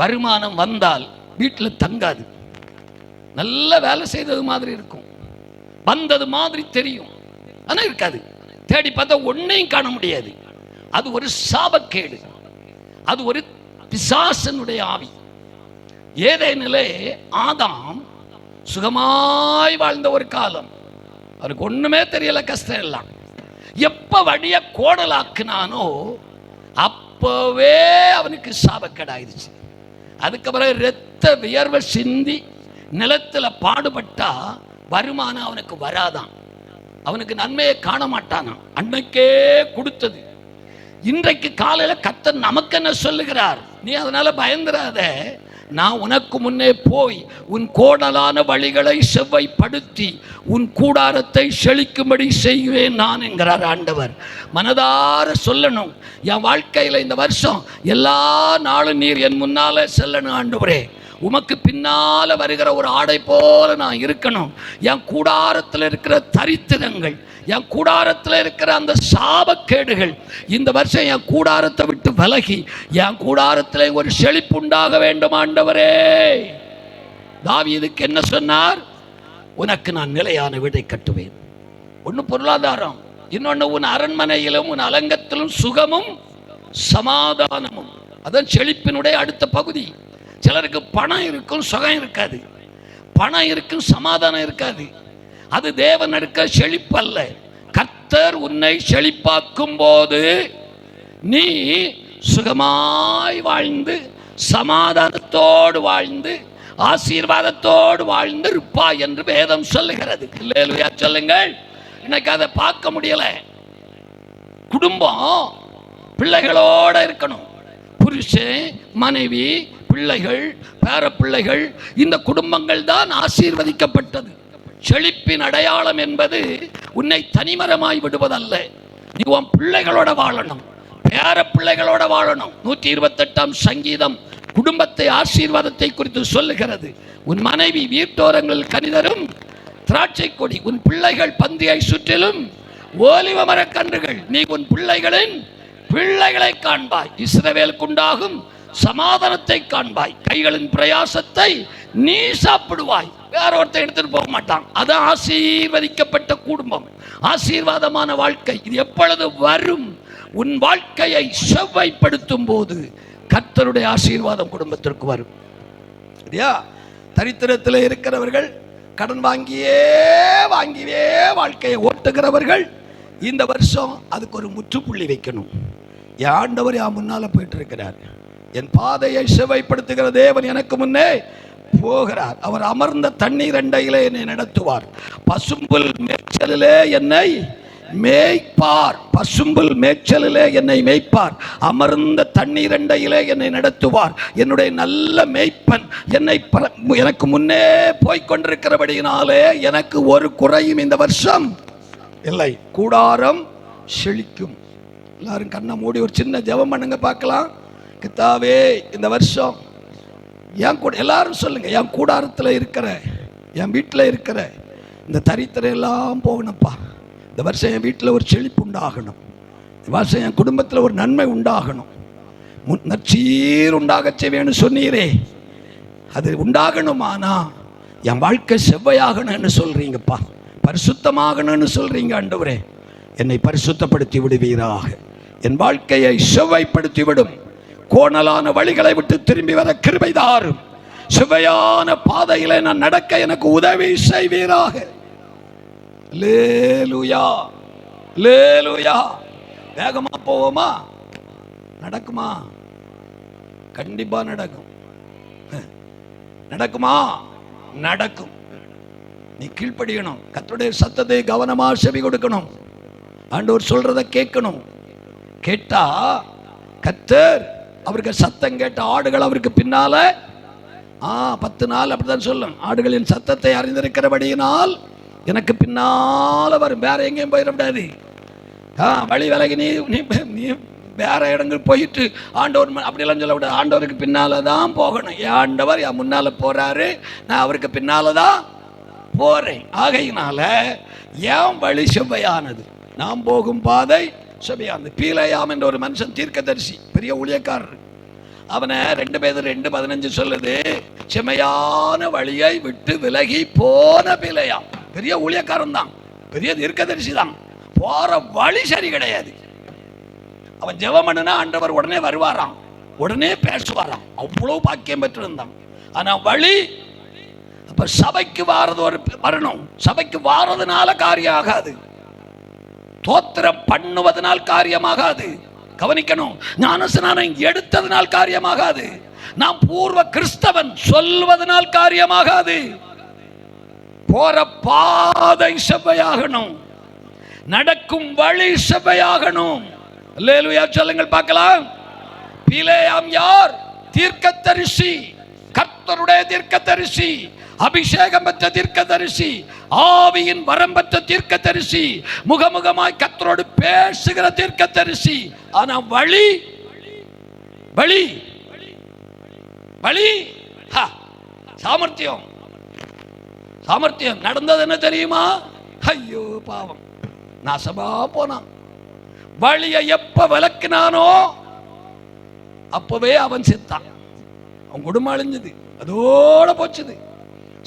வருமானம் வந்தால் வீட்டில் தங்காது. நல்ல வேலை செய்தது மாதிரி இருக்கும், வந்தது மாதிரி தெரியும், ஆனால் இருக்காது. தேடி பார்த்தா ஒன்னையும் காண முடியாது. அது ஒரு சாபக்கேடு, அது ஒரு பிசாசனுடைய ஆவி. ஏதேனிலே ஆதாம் சுகமாய் வாழ்ந்த ஒரு காலம், அவருக்கு ஒண்ணுமே தெரியல, கஷ்டம் எல்லாம். எப்ப வழிய கோடலாக்குனானோ அப்பவே அவனுக்கு சாபக்கேடாயிருச்சு. அதுக்கப்புறம் இரத்த வியர்வை சிந்தி நிலத்துல பாடுபட்டா வருமானம் அவனுக்கு வராதான், அவனுக்கு நன்மையை காண மாட்டானாம். அன்னைக்கே கொடுத்தது. இன்றைக்கு காலையில கர்த்தர் நமக்கு என்ன சொல்லுகிறார்? நீ அதனால பயந்துராத, நான் உனக்கு முன்னே போய் உன் கோடலான வழிகளை செவ்வைப்படுத்தி உன் கூடாரத்தை செழிக்கும்படி செய்வேன் நான் என்கிறார் ஆண்டவர். மனதார சொல்லணும், என் வாழ்க்கையில் இந்த வருஷம் எல்லா நாளும் நீர் என் முன்னால செல்லணும் ஆண்டவரே. உமக்கு பின்னால வருகிற ஒரு ஆடை போல நான் இருக்கணும். என் கூடாரத்தில் இருக்கிற தரித்திரங்கள், என் கூடாரத்தில் இருக்கிற அந்த சாபக்கேடுகள் இந்த வருஷம் என் கூடாரத்தை விட்டு விலகி என் கூடாரத்தில் ஒரு செழிப்பு உண்டாக வேண்டும் ஆண்டவரே. தாவீதுக்கு என்ன சொன்னார்? உனக்கு நான் நிலையான வீடை கட்டுவேன். ஒன்று பொருளாதாரம், இன்னொன்று உன் அரண்மனையிலும் உன் அலங்கத்திலும் சுகமும் சமாதானமும். அதான் செழிப்பினுடைய அடுத்த பகுதி. சிலருக்கு பணம் இருக்கும், சுகம் இருக்காது. பணம் இருக்கும், சமாதானம் இருக்காது. அது தேவன் எடுக்க செழிப்பு அல்ல. கர்த்தர் உன்னை செழிப்பாக்கும் போது நீ சுகமாய் வாழ்ந்து சமாதானத்தோடு வாழ்ந்து ஆசீர்வாதத்தோடு வாழ்ந்து இருப்பாய் என்று வேதம் சொல்லுகிறது. அல்லேலூயா சொல்லுங்கள். இன்னைக்கு அதை பார்க்க முடியல. குடும்பம் பிள்ளைகளோட இருக்கணும். புருஷன், மனைவி, பிள்ளைகள், பேர பிள்ளைகள், இந்த குடும்பங்கள் தான் ஆசீர்வதிக்கப்பட்டது. செழிப்பின் அடையாளம் என்பது உன்னை தனிமரமாய் விடுவதல்ல. நீ உன் பிள்ளைகளோட வாழணும், பேர பிள்ளைகளோட வாழணும். 128ஆம் சங்கீதம் குடும்பத்தை ஆசீர்வாதத்தை குறித்து சொல்லுகிறது. உன் மனைவி வீட்டோரங்களில் கனிதரும் திராட்சை கொடி, உன் பிள்ளைகள் பந்தியை சுற்றிலும் ஓலிவ மரக்கன்றுகள். நீ உன் பிள்ளைகளின் பிள்ளைகளை காண்பாய், இஸ்ரவேலுக்கு உண்டாகும் சமாதானத்தை காண்பாய், கைகளின் பிரயாசத்தை நீ சாப்பிடுவாய். வேற ஒருத்தர் எடுத்துட்டு போக மாட்டான். அதான் ஆசீர்வதிக்கப்பட்ட குடும்பம், ஆசீர்வாதமான வாழ்க்கை. இது எப்பொழுது வரும்? உன் வாழ்க்கையை செவ்வாய்ப்படுத்தும் போது கர்த்தருடைய ஆசீர்வாதம் குடும்பத்திற்கு வரும். தரித்திரத்தில் இருக்கிறவர்கள், கடன் வாங்கியே வாழ்க்கையை ஓட்டுகிறவர்கள் இந்த வருஷம் அதுக்கு ஒரு முற்றுப்புள்ளி வைக்கணும். என் ஆண்டவர் என் முன்னால போயிட்டு இருக்கிறார், என் பாதையை செவ்வாய்ப்படுத்துகிற தேவன் எனக்கு முன்னே போகிறார். அவர் அமர்ந்த தண்ணீர் அண்டையிலே என்னை நடத்துவார், பசும்புல் மேய்ச்சலிலே என்னை மேய்ப்பார். பசும்புல் மேய்ச்சலிலே என்னை மேய்ப்பார், அமர்ந்த தண்ணீர் அண்டையிலே என்னை நடத்துவார். என்னுடைய நல்ல மேய்ப்பன் எனக்கு முன்னே போய்கொண்டிருக்கிறபடியினாலே எனக்கு ஒரு குறையும் இந்த வருஷம் இல்லை. கூடாரம் செழிக்கும். எல்லாரும் கண்ணை மூடி ஒரு சின்ன ஜெபம் பண்ணுங்க பார்க்கலாம். கர்த்தாவே, இந்த வருஷம் என் கூட எல்லாரும் சொல்லுங்க, என் கூடாரத்தில் இருக்கிற, என் வீட்டில் இருக்கிற இந்த தரித்திரம் எல்லாம் போகணும்ப்பா. இந்த வருஷம் என் வீட்டில் ஒரு செழிப்பு உண்டாகணும். இந்த வருஷம் என் குடும்பத்தில் ஒரு நன்மை உண்டாகணும். நற்சீர் உண்டாக செய்வேன்னு சொன்னீரே, அது உண்டாகணுமானா என் வாழ்க்கை செவ்வையாகணும்னு சொல்றீங்கப்பா, பரிசுத்தமாகணும்னு சொல்றீங்க. ஆண்டவரே, என்னை பரிசுத்தப்படுத்தி விடுவீராக, என் வாழ்க்கையை செவ்வாய்ப்படுத்தி விடும். கோணலான வழிகளை விட்டு திரும்பி வர கிருபை தாரும். செவ்வையான பாதையில நான் நடக்க எனக்கு உதவி செய்வீராக. அல்லேலூயா, அல்லேலூயா. வேகமா போவோமா? நடக்குமா? கண்டிப்பா நடக்கும். நடக்குமா? நடக்கும். நீ கீழ்ப்படியணும், கர்த்தருடைய சத்தத்தை கவனமா செவி கொடுக்கணும், ஆண்டவர் சொல்றதை கேட்கணும். கேட்டா கர்த்தர் அவருக்கு சத்தம் கேட்ட ஆடுகள் அவருக்கு பின்னால 10 நாள் அப்படிதான் சொல்லும். ஆடுகளின் சத்தத்தை அறிந்திருக்கிறபடியினால் எனக்கு பின்னால வரும். வேற எங்கேயும் போயிட முடியாது. வழி விலகி நீ வேற இடங்கள் போயிட்டு ஆண்டவர் அப்படியெல்லாம் சொல்ல விட. ஆண்டவருக்கு பின்னால தான் போகணும். என் ஆண்டவர் என் முன்னால போறாரு, நான் அவருக்கு பின்னால தான் போறேன். ஆகையினால என் வழி செவ்வையானது, நாம் போகும் பாதை செவ்வையானது. பீலையாம் என்ற ஒரு மனுஷன், தீர்க்கதரிசி, பெரிய ஊழியக்காரர். அவனை 2 பேர் 2:15 சொல்லுது, செமையான வழியை விட்டு விலகி போன பிழையாம். பெரிய ஊழியக்காரன் தான், பெரிய தீர்க்கதரிசி தான், போற வழி சரி கிடையாது. அவன் ஜெபம் பண்ணுனா ஆண்டவர் உடனே வருவாராம், உடனே பேசுவாராம், அவ்வளவு பாக்கியம் பெற்றிருந்தான். ஆனா வழி, அப்ப சபைக்கு வாரது வரணும். சபைக்கு வாரதுனால காரியம் ஆகாது, தோத்திரம் பண்ணுவதனால் காரியமாகாது. கவனிக்கணும், ஞானஸ்நானம் எடுத்ததனால் காரியமாகாது, நாம் பூர்வ கிறிஸ்தவன் சொல்வதனால் காரியமாகாது. போற பாதை செவ்வையாகணும், நடக்கும் வழி செவ்வையாகணும். அல்லேலூயா சொல்லுங்கள் பார்க்கலாம். பிலேயாம் யார்? தீர்க்கதரிசி, கர்த்தருடைய தீர்க்கதரிசி, அபிஷேகம் பெற்ற தீர்க்கதரிசி, ஆவியின் வரம் பெற்ற தீர்க்கதரிசி, முகமுகமாய் கர்த்தரோடு பேசுகிற தீர்க்கதரிசி. ஆனா வழி வழி வழி சாமர்த்தியம் சாமர்த்தியம் நடந்தது என்ன தெரியுமா? ஐயோ பாவம், நாசமா போனான். வழியை எப்ப விளக்கினானோ அப்பவே அவன் செத்தான். அவன் குடும்பம் அழிஞ்சது, அதோட போச்சுது.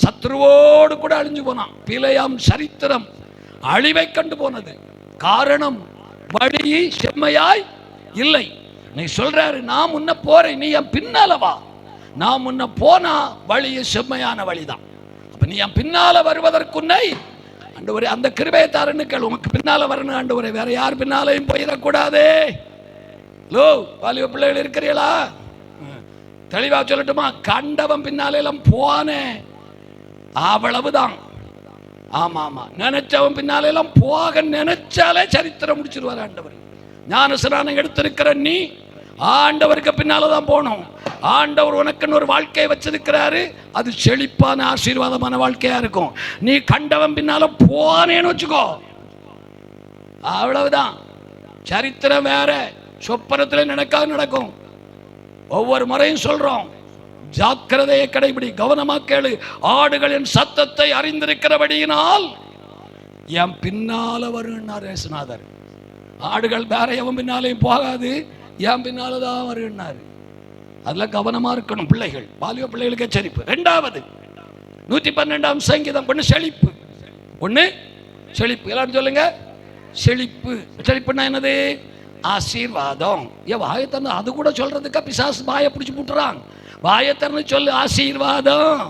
சத்ருவோடு கூட அழிஞ்சு போனான். பிலேயாம் சரித்திரம் அழிவை கண்டு போனது. காரணம், வழி செம்மையாய் இல்லை. நீ சொல்றாரு, நான் முன்ன போறேன், நீ என் பின்னால வா. நான் முன்ன போனா வழியை செம்மையான வழிதான். அப்ப நீ என் பின்னால வருவதற்குன்னை ஆண்டவரே அந்த கிருபையை தாருன்னு கேளு. உனக்கு பின்னால வரணும் ஆண்டவரே, வேற யார் பின்னாலையும் போயிடக்கூடாதே. லோ வாலிப பிள்ளைகள் இருக்கிறீங்களா? தெளிவா சொல்லட்டுமா? கண்டவன் பின்னாலே எல்லாம் போனேன், அவ்வளவுதான். ஆமா ஆமா, நினைச்சவன் பின்னாலே எல்லாம் போக நினைச்சாலே சரித்திரம் முடிச்சிருவார் ஆண்டவர். ஞானஸ்நானம் எடுத்திருக்கிற நீ ஆண்டவருக்கு பின்னாலதான் போகணும். ஆண்டவர் உனக்குன்னு ஒரு வாழ்க்கையை வச்சிருக்கிறாரு, அது செழிப்பான ஆசீர்வாதமான வாழ்க்கையா இருக்கும். நீ கண்டவன் பின்னால போனேன்னு வச்சுக்கோ, அவ்வளவுதான். சரித்திரம் வேற, சொப்பனத்துல நடக்கும். ஒவ்வொரு முறையும் சொல்றோம், ஜாக்கிரதையை கடைபிடி, கவனமா கேளு. ஆடுகளின் சத்தத்தை அறிந்திருக்கிறபடியினால் என் பின்னால வருன்னார் இயேசுநாதர். ஆடுகள் வேற எவன் பின்னாலையும் போகாது, என் பின்னாலதான் வருன்னாரு. அதுல கவனமா இருக்கணும் பிள்ளைகள், வாலிப பிள்ளைகளுக்கு எச்சரிப்பு. 2வது 112ஆம் சங்கீதம், ஒண்ணு செழிப்பு, ஒண்ணு செழிப்பு. எல்லாரும் சொல்லுங்க, செழிப்பு. செழிப்புன்னா என்னது? ஆசீர்வாதம். ஏன் வாயத்தன்னு அது கூட சொல்றதுக்கா பிசாசு வாயை பிடிச்சு போட்டுறான்? வாயத்தன்னு சொல்லு, ஆசீர்வாதம்.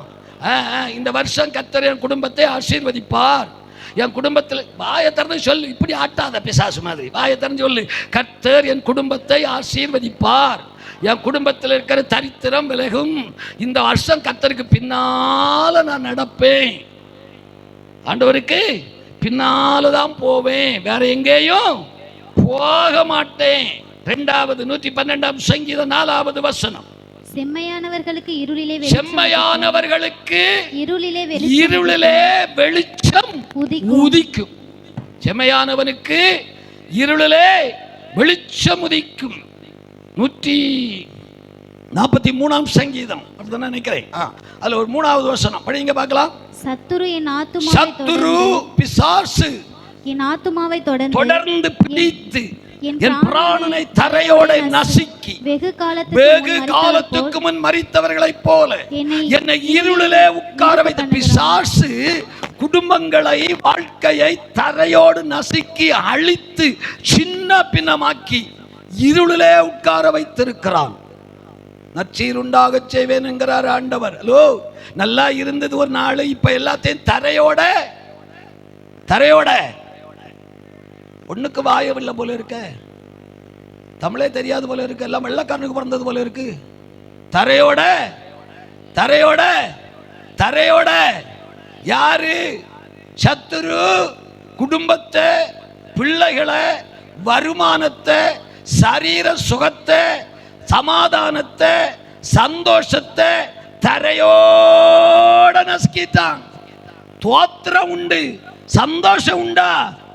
இந்த வருஷம் கர்த்தர் என் குடும்பத்தை ஆசீர்வதிப்பார், என் குடும்பத்தில். வாயத்தன்னு சொல்லு, இப்படி ஆட்டாத பிசாசு மாதிரி. வாயத்தன்னு சொல்லு, கர்த்தர் என் குடும்பத்தை ஆசீர்வதிப்பார், என் குடும்பத்தில் இருக்கிற தரித்திரம் விலகும், இந்த வருஷம் கர்த்தருக்கு பின்னால நான் நடப்பேன், ஆண்டவருக்கு பின்னாலதான் போவேன், வேற எங்கேயும் போக மாட்டேன். 2வது 112ஆம் சங்கீதம் 4வது வசனம். செம்மையானவர்களுக்கு இருளிலே வெளிச்சம் உதிக்கும். செம்மையானவனுக்கு இருளிலே வெளிச்சம் உதிக்கும். 143ஆம் சங்கீதம் அப்படிதான் நினைக்கிறேன். அதுல ஒரு 3வது வசனம் படிங்க பார்க்கலாம். சத்துரு பிசாசு என் ஆத்துமாவை தொடர்ந்து பிடித்து என் பிராணனை தரையோட நசுக்கி வெகு காலத்துக்கு முன் மரித்தவர்களைப் போல என்னை இருளிலே உட்கார வைத்த பிசாசு குடும்பங்களை, வாழ்க்கையை தரையோடு நசுக்கி அழித்து சின்ன பின்னமாக்கி இருளிலே உட்கார வைத்திருக்கிறான். நற்சீர் உண்டாக செய்வேன் என்கிறார் ஆண்டவர். ஹலோ, நல்லா இருந்தது ஒரு நாள், இப்ப எல்லாத்தையும் தரையோட ஒண்ணுக்கு வாயவில்லை போல இருக்க, தமிழே தெரியாது போல இருக்கு, எல்லாம் வெள்ளக்காரனுக்கு பிறந்தது போல இருக்கு. தரையோட யாரு? சத்துரு குடும்பத்தை, பிள்ளைகளை, வருமானத்தை, சரீர சுகத்தை, சமாதானத்தை, சந்தோஷத்தை தரையோட நசுக்கிட்டான். தோத்திரம் உண்டு, சந்தோஷம் உண்டா?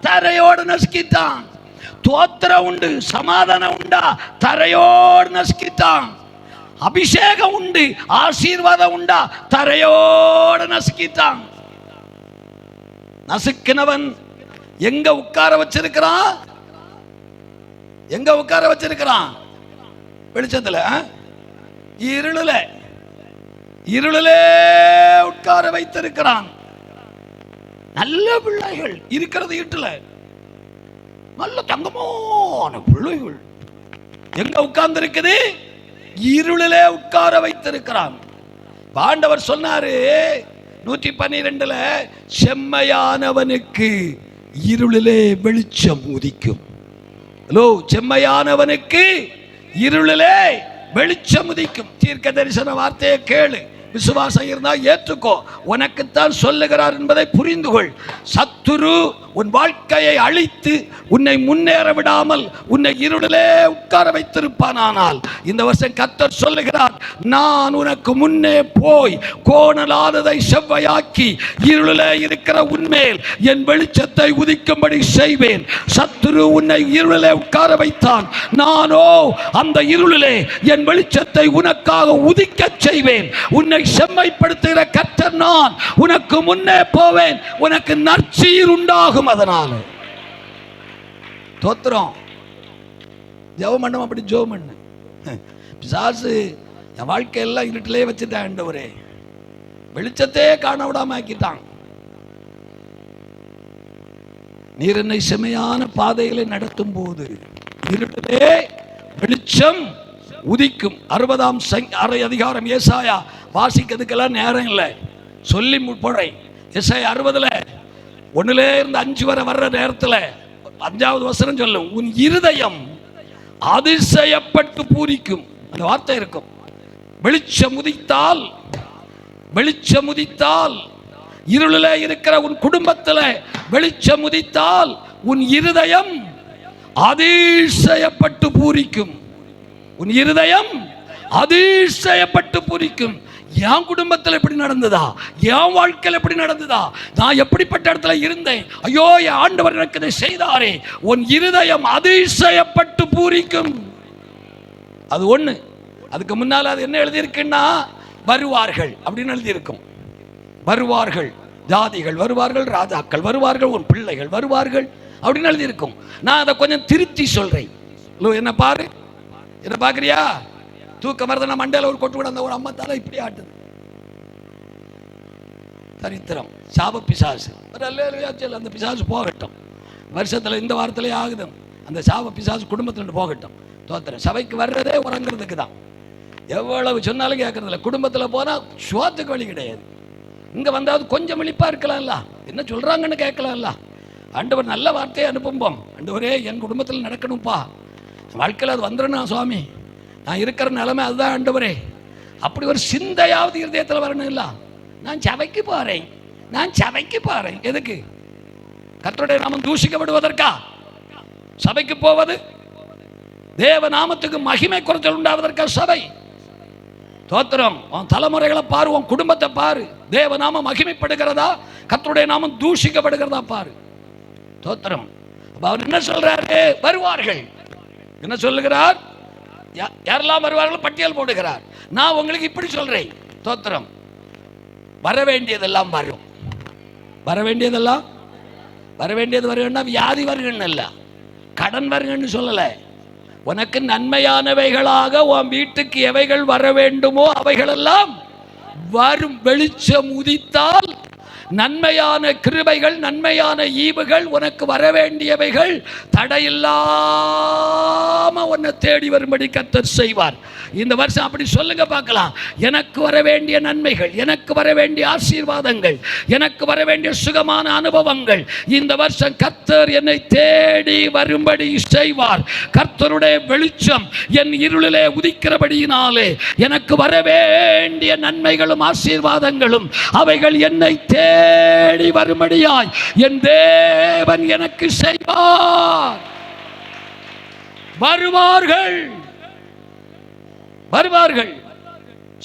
தரையோடு நசுக்கிட்டான். தோத்திரம் உண்டு, சமாதானம் உண்டா? தரையோடு நசுக்கிட்டான். அபிஷேகம் உண்டு, ஆசீர்வாதம் உண்டா? தரையோடு நசுக்கிட்டான். நசுக்கினவன் எங்க உட்கார வச்சிருக்கிறான்? வெளிச்சத்துல இருளிலே உட்கார வைத்திருக்கிறான். நல்ல பிள்ளைகள் இருக்கிறது வீட்டுல, நல்ல தங்கமான பிள்ளைகள் எங்க உட்கார்ந்து இருக்குது? இருளிலே உட்கார வைத்திருக்கிறான். ஆண்டவர் சொன்னாரு 112 செம்மையானவனுக்கு இருளிலே வெளிச்சம் உதிக்கும். ஹலோ, செம்மையானவனுக்கு இருளிலே வெளிச்சம் உதிக்கும். தீர்க்க தரிசன வார்த்தையை கேளு, விசுவாசம் இருந்தா ஏற்றுக்கோ. உனக்குத்தான் சொல்லுகிறார் என்பதை புரிந்து கொள். சத்துரு உன் வாழ்க்கையை அழித்து உன்னை முன்னேற விடாமல் உன்னை இருளிலே உட்கார வைத்திருப்பானால், இந்த வருஷம் கர்த்தர் சொல்லுகிறார், நான் உனக்கு முன்னே போய் கோணலானதை செவ்வையாக்கி இருளிலே இருக்கிற உன்மேல் என் வெளிச்சத்தை உதிக்கும்படி செய்வேன். சத்துரு உன்னை இருளிலே உட்கார வைத்தான், நானோ அந்த இருளிலே என் வெளிச்சத்தை உனக்காக உதிக்க செய்வேன். உன்னை செம்மைப்படுத்துகிற கர்த்தர் நான். உனக்கு முன்னே போவேன், உனக்கு நற்சீர் உண்டாகும். அதனால தோத்திரம் ஜெபம் பண்ணும், அப்படி ஜெபம் பண்ணு. பிசாசு என் வாழ்க்கையெல்லாம் இருட்டிலே வச்சுட்டான் ஆண்டவரே, வெளிச்சத்தையே காண விடாம ஆக்கிட்டான். நீர் என்னை செம்மையான பாதைகளை நடத்தும் போது இருட்டிலே வெளிச்சம் உதிக்கும். 60ஆம் அதிகாரம் ஏசாயா வாசிக்கிறதுக்கெல்லாம் நேரம் இல்லை, சொல்லி போடுறேன். ஏசாயா 60 1 இருந்து 5 வரை வர்ற நேரத்தில் 5வது வசனம் சொல்லும், உன் இருதயம் அதிசயப்பட்டு பூரிக்கும். அந்த வார்த்தை இருக்கும். வெளிச்சம் உதித்தால் இருளிலே இருக்கிற உன் குடும்பத்தில் வெளிச்சம் உதித்தால் உன் இருதயம் அதிசயப்பட்டு பூரிக்கும். உன் இருதயம் அதிசயப்பட்டு பூரிக்கும். என் குடும்பத்தில் எப்படி நடந்ததா, என் வாழ்க்கையில் எப்படி நடந்ததா, நான் எப்படிப்பட்ட இடத்துல இருந்தேன், ஐயோ என் ஆண்டவர் எனக்கு இதை செய்தாரே, உன் இருதயம் அதிசயப்பட்டு பூரிக்கும். அது ஒண்ணு. அதுக்கு முன்னால அது என்ன எழுதியிருக்குன்னா, வருவார்கள் அப்படின்னு எழுதியிருக்கும். வருவார்கள், ஜாதிகள் வருவார்கள், ராஜாக்கள் வருவார்கள், உன் பிள்ளைகள் வருவார்கள் அப்படின்னு எழுதியிருக்கும். நான் அதை கொஞ்சம் திருத்தி சொல்றேன். என்ன பாரு, என்ன பாக்குறியா? தூக்கம் வருது, நான் மண்டையில ஒரு கொட்டு கூட அந்த ஒரு அம்மா தலை இப்படி ஆட்டுது. தரித்திரம், சாப பிசாசு. அந்த பிசாசு போகட்டும், வருஷத்துல இந்த வாரத்திலே ஆகுது. அந்த சாப பிசாசு குடும்பத்துல போகட்டும். தோத்திரம். சபைக்கு வர்றதே உறங்குறதுக்கு தான். எவ்வளவு சொன்னாலும் கேட்கறது இல்லை. குடும்பத்தில் போனா சுவாத்துக்கு வழி கிடையாது. இங்க வந்தாவது கொஞ்சம் விழிப்பா இருக்கலாம்ல, என்ன சொல்றாங்கன்னு கேட்கலாம்ல. ஆண்டவர் நல்ல வார்த்தையை அனுப்பும்போம். ஆண்டவரே என் குடும்பத்தில் நடக்கணும்ப்பா, வாழ்க்கையில் அது வந்துடணும் சுவாமி, நான் இருக்கிற நிலைமை அதுதான் ஆண்டவரே, அப்படி ஒரு சிந்தையாவது இருதயத்தில் வரணும். இல்ல நான் சபைக்கு போறேன், எதுக்கு? கர்த்தருடைய நாமம் தூஷிக்கப்படுவதற்கா சபைக்கு போவது? தேவ நாமத்துக்கு மகிமை குறைச்சல் உண்டாவதற்கா சபை? தோத்திரம். உன் தலைமுறைகளை பாரு, உன் குடும்பத்தை பாரு. தேவ நாமம் மகிமைப்படுகிறதா, கர்த்தருடைய நாமம் தூஷிக்கப்படுகிறதா பாரு. தோத்திரம். அவர் என்ன சொல்றாரு? வருவார்கள். என்ன சொல்லுகிறார்? யாரெல்லாம் வருவார்கள் பட்டியல் போடுகிறார். நான் உங்களுக்கு இப்படி சொல்றேன். தோத்திரம். வர வேண்டியதெல்லாம் வரும். வரவேண்டியது வருங்கன்னா வியாதி வருகன்னு இல்ல, கடன் வருகன்னு சொல்லல. உனக்கு நன்மையானவைகளாக உன் வீட்டுக்கு எவைகள் வர வேண்டுமோ அவைகளெல்லாம் வரும். வெளிச்சம் உதித்தால் நன்மையான கிருபைகள், நன்மையான ஈவுகள், உனக்கு வர வேண்டியவைகள் தடையில்லாம உன்னை தேடி வரும்படி கர்த்தர் செய்வார். இந்த வருஷம் அப்படி சொல்லுங்க பார்க்கலாம். எனக்கு வர வேண்டிய நன்மைகள், எனக்கு வர வேண்டிய ஆசீர்வாதங்கள், எனக்கு வர வேண்டிய சுகமான அனுபவங்கள் இந்த வருஷம் கர்த்தர் என்னை தேடி வரும்படி செய்வார். கர்த்தருடைய வெளிச்சம் என் இருளிலே உதிக்கிறபடியினாலே எனக்கு வர வேண்டிய நன்மைகளும் ஆசீர்வாதங்களும் அவைகள் என்னை தேடி வரும்படியாய் என் தேவன் எனக்கு செய்வார். வருவார்கள்,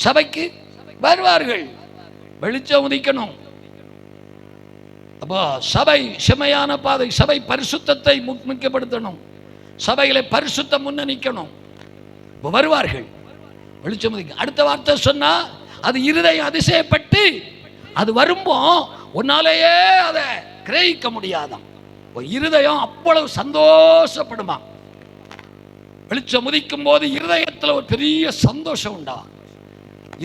சபைக்கு வருவார்கள். வெளிச்சம் உதிக்கணும். அப்போ சபை செம்மையான பாதை, சபை பரிசுத்தத்தை முக்கியப்படுத்தணும், சபைகளை பரிசுத்தம் முன்னணிக்கணும். வருவார்கள், வெளிச்சம் உதிக்க. அடுத்த வார்த்தை சொன்னா அது இருதயம் அதிசயப்பட்டு அது வரும்போ உன்னாலேயே அதை கிரகிக்க முடியாதான். இருதயம் அவ்வளவு சந்தோஷப்படுமா. வெளிச்சம் உதிக்கும் போது இருதயத்தில் ஒரு பெரிய சந்தோஷம் உண்டா.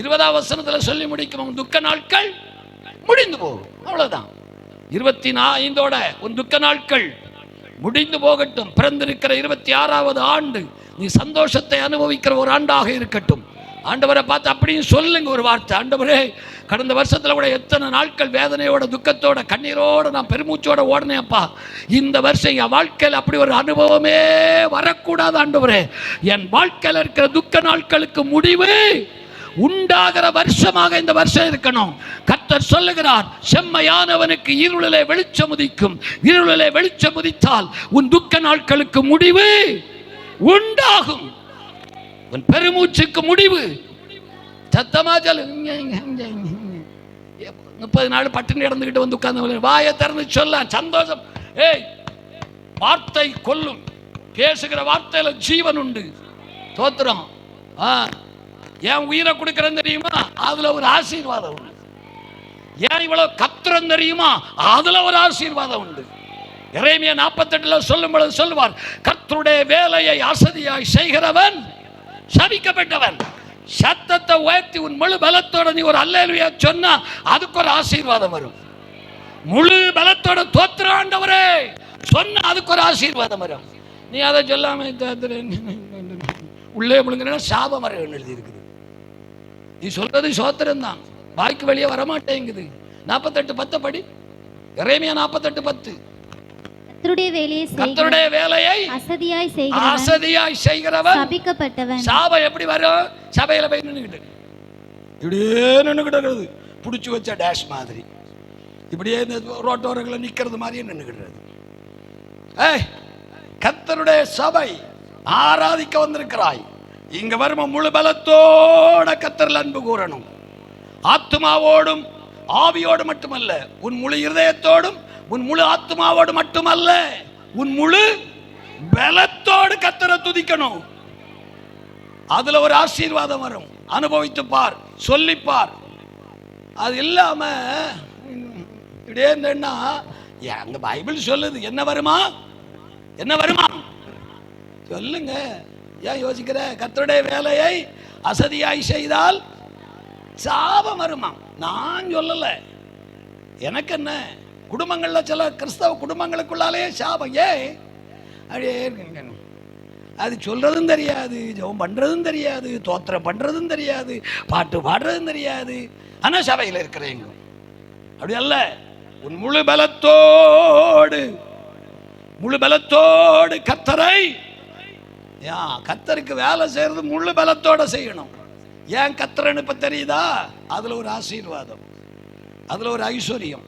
20ஆம் வசனத்துல சொல்லி முடிக்கும், உன் துக்க நாட்கள் முடிந்து போகும். அவ்வளவுதான். 25ஓட உன் துக்க நாட்கள் முடிந்து போகட்டும். பிறந்திருக்கிற 26வது ஆண்டு நீ சந்தோஷத்தை அனுபவிக்கிற ஒரு ஆண்டாக இருக்கட்டும். ஆண்டவரை பார்த்து அப்படியும் சொல்லுங்க ஒரு வார்த்தை, ஆண்டவரே, கடந்த வருஷத்துல கூட எத்தனை நாட்கள் வேதனையோட, துக்கத்தோட, கண்ணீரோட நான் பெருமூச்சோட ஓடினேன்ப்பா. இந்த வருஷம் என் வாழ்க்கையில் அப்படி ஒரு அனுபவமே வரக்கூடாது ஆண்டவரே. என் வாழ்க்கையில் இருக்கிற துக்க நாட்களுக்கு முடிவு உண்டாகிற வருஷமாக இந்த வருஷம் இருக்கணும். கர்த்தர் சொல்லுகிறார், செம்மையானவனுக்கு இருளிலே வெளிச்சம் உதிக்கும். இருளிலே வெளிச்சம் உதித்தால் உன் துக்க நாட்களுக்கு முடிவு உண்டாகும். உன் பெருமூச்சுக்கு முடிவு. சத்தமா சொல்லு. 30 நாள் பட்டினி இடந்துகிட்டு வந்து உட்கார்ந்து வாயை திறந்து சொல்ல சந்தோஷம். ஏய், வார்த்தை கொல்லும். பேசுகிற வார்த்தையில ஜீவன் உண்டு. தோத்திரம். ஏன் உயிரை கொடுக்கிறேன் தெரியுமா? அதுல ஒரு ஆசீர்வாதம் உண்டு. ஏன் இவ்வளவு கத்துறேன் தெரியுமா? அதுல ஒரு ஆசீர்வாதம் உண்டு. எரேமியா 48 சொல்லும் பொழுது சொல்லுவார், கர்த்தருடைய வேலையை அசதியாய் செய்கிறவன் சபிக்கப்பட்டவன். சத்தத்தை உயர்த்தி உன் முழு பலத்தோட நீ ஒரு அல்லேலூயா சொன்னா அதுக்கு ஒரு ஆசீர்வாதம் வரும். முழு பலத்தோட தோத்திர ஆண்டவரே சொன்னா அதுக்கு ஒரு ஆசீர்வாதம் வரும். நீ அதை சொல்லாம உள்ளே முழுங்கினா சாபம் வர எழுதி இருக்குது. நீ சொல்றது சோத்திரம் தான், வாய்க்கு வெளியே வரமாட்டேங்குது. 48:10 படி. எரேமியா 48:10. கர்த்தருடைய வேலையை அசதியாய் செய்கிறவன் சபிக்கப்பட்டவன். சாபம் எப்படி வரும்? சபையில போய் நின்னுக்கிட்டு இப்படியே நின்னுக்கிட்டு புடிச்சு வச்ச டேஷ் மாதிரி இப்படியே ரோட்டோரங்களை நிக்கிறது மாதிரியே நின்னுக்கிட்டு. கர்த்தருடைய சபை ஆராதிக்க வந்திருக்கிறாய். இங்க வரும் முழு பலத்தோட கர்த்தரில் அன்பு கூறணும். ஆத்துமாவோடும் ஆவியோடு மட்டுமல்ல, உன் முழு இருதயத்தோடும் உன் முழு ஆத்மாவோடு மட்டுமல்ல, உன் முழு பலத்தோடு கர்த்தரை துதிக்கணும். அதுல ஒரு ஆசீர்வாதம் வரும். அனுபவித்து பார், சொல்லிப்பார். அது இல்லாம இப்படியே இருந்தேன்னா அங்க பைபிள் சொல்லுது. என்ன வருமா? என்ன வருமா சொல்லுங்க. ஏன் யோசிக்கிற? கர்த்தருடைய வேலையை அசதியாய் செய்தால் சாபம் வருமா? நான் சொல்லல. எனக்கு என்ன, குடும்பங்கள்ல சில கிறிஸ்தவ குடும்பங்களுக்குள்ளாலே சாபம். அது சொல்றதும் தெரியாது, ஜெபம் பண்றதும் தெரியாது, தோத்திரம் பண்றதும் தெரியாது, பாட்டு பாடுறதும் தெரியாது. ஆனா சபையில் இருக்கிறேங்க. அப்படி அல்ல. உன் முழு பலத்தோடு கர்த்தரை, கர்த்தருக்கு வேலை செய்யறது முழு பலத்தோட செய்யணும். ஏன் கர்த்தர்னு இப்ப தெரியுதா? அதுல ஒரு ஆசீர்வாதம், அதுல ஒரு ஐஸ்வர்யம்.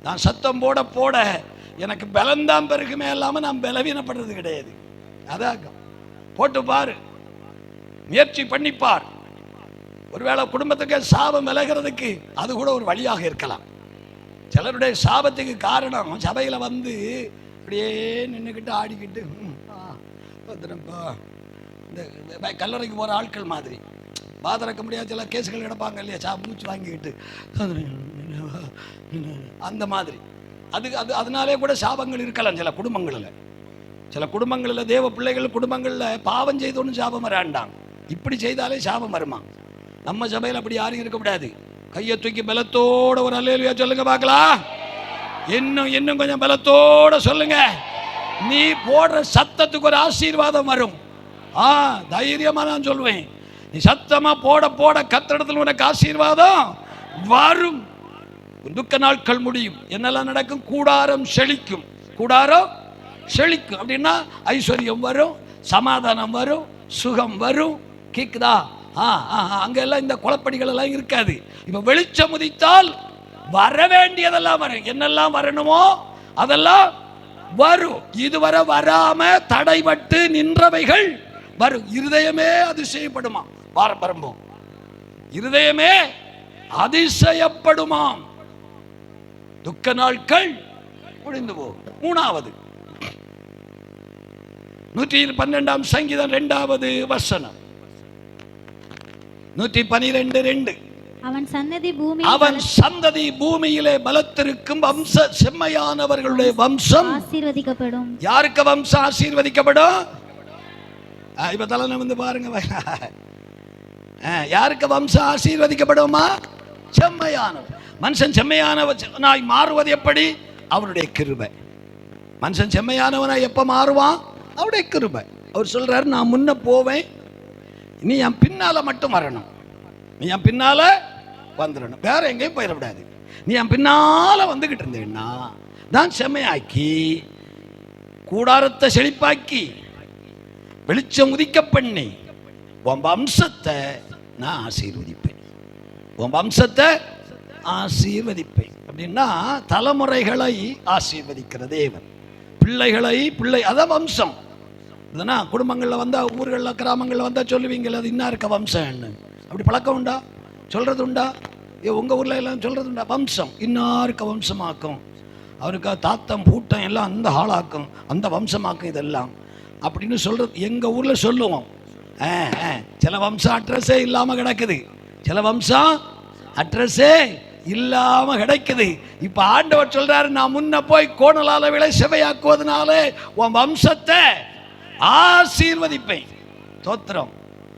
நான் சத்தம் போட போட எனக்கு பலம்தான் பெருக்குமே இல்லாம நான் பலவீனப்படுறது கிடையாது. அதான் போட்டு பாரு, முயற்சி பண்ணிப்பார். ஒருவேளை குடும்பத்துக்கு சாபம் விலகிறதுக்கு அது கூட ஒரு வழியாக இருக்கலாம். சிலருடைய சாபத்துக்கு காரணம் சபையில வந்து அப்படியே நின்றுக்கிட்டு ஆடிக்கிட்டு இந்த கல்லறைக்கு போற ஆட்கள் மாதிரி பாதரக்க முடியாத சில கேசுகள் எடுப்பாங்க இல்லையா, மூச்சு வாங்கிக்கிட்டு அந்த மாதிரி. அதனாலே கூட சாபங்கள் இருக்கலாம் சில குடும்பங்களில். சில குடும்பங்களில் தேவ பிள்ளைகள் குடும்பங்களில் பாவம் செய்தோன்னு சாபம் வராண்டாங்க. இப்படி செய்தாலே சாபம் வருமா? நம்ம சபையில் அப்படி யாரும் இருக்கக்கூடாது. கையை தூக்கி பலத்தோட ஒரு அல்லேலூயா சொல்லுங்க பார்க்கலாம். இன்னும் கொஞ்சம் பலத்தோட சொல்லுங்க. நீ போடுற சத்தத்துக்கு ஒரு ஆசீர்வாதம் வரும். தைரியமா நான் சொல்லுவேன். நீ சத்தமா போட போட கர்த்தரிடத்தில் உனக்கு ஆசீர்வாதம் வரும். துக்க நாட்கள் முடியும். என்னெல்லாம் நடக்கும்? கூடாரம் செழிக்கும். கூடாரம் செழிக்கும் அப்படின்னா ஐஸ்வர்யம் வரும், சமாதானம் வரும், சுகம் வரும். கேக்குதா? அங்கெல்லாம் இந்த குழப்படிகள் எல்லாம் இருக்காது. இப்ப வெளிச்சம் உதித்தால் வர வேண்டியதெல்லாம் வரும். என்னெல்லாம் வரணுமோ அதெல்லாம் வரும். இதுவரை வராம தடைபட்டு நின்றவைகள் வரும். இருதயமே அதிசயப்படுமா? வரும்போம் இருதயமே அதிசயப்படுமாம். துக்க நாட்கள் முடிந்து போகும். 3வது 112ஆம் சங்கீதம் 2வது வசனம். 112:2. அவன் சந்ததி பூமியிலே பலத்திருக்கும் வம்ச செம்மையானவர்களுடைய வம்சம் ஆசீர்வதிக்கப்படும். யாருக்கு வம்சம் ஆசீர்வதிக்கப்படும்? இப்ப தலை வந்து பாருங்க. யாருக்கு வம்சம் ஆசீர்வதிக்கப்படுமா? செம்மையானவர். மனுஷன் செம்மையானவனாய் மாறுவது எப்படி? அவருடைய கிருபை. மனுஷன் செம்மையானவனாய் எப்ப மாறுவான்? அவருடைய கிருபை. அவர் சொல்றாரு, நான் முன்ன போவேன், நீ என் பின்னால மட்டும் வரணும், நீ என் பின்னால வந்துடணும், வேற எங்கேயும் போயிடக்கூடாது. நீ என் பின்னால வந்துகிட்டு இருந்தேன்னா தான் செம்மையாக்கி, கூடாரத்தை செழிப்பாக்கி, வெளிச்சம் உதிக்க பண்ணி, உன் வம்சத்தை நான் ஆசீர்வதிப்பேன், உன் வம்சத்தை ஆசீர்வதிப்பேன். அப்படின்னா தலைமுறைகளை ஆசீர்வதிக்கிற தேவன், பிள்ளை அதான் வம்சம். இதுனா குடும்பங்களில் வந்தால், ஊர்களில் கிராமங்களில் வந்தால் சொல்லுவீங்களா, அது இன்னும் இருக்க வம்சம்னு. அப்படி பழக்கம் உண்டா? சொல்கிறது உண்டா? உங்கள் ஊரில் எல்லாம் சொல்கிறது உண்டா? வம்சம் இன்னாருக்க வம்சமாக்கும், அவருக்கு தாத்தம் பூட்டம் எல்லாம் அந்த ஆளாக்கும், அந்த வம்சமாக்கும் இதெல்லாம் அப்படின்னு சொல்கிறது எங்கள் ஊரில் சொல்லுவோம். சில வம்சம் அட்ரஸே இல்லாமல் கிடக்குது, சில வம்சம் அட்ரஸே இல்லாம கிடைக்குது. இப்ப ஆண்டவர் சொல்றாரு, நான் முன்ன போய் கோணலால விளை செவையாக்குவதனால உன் வம்சத்தை ஆசீர்வதிப்பேன். தோத்திரம்.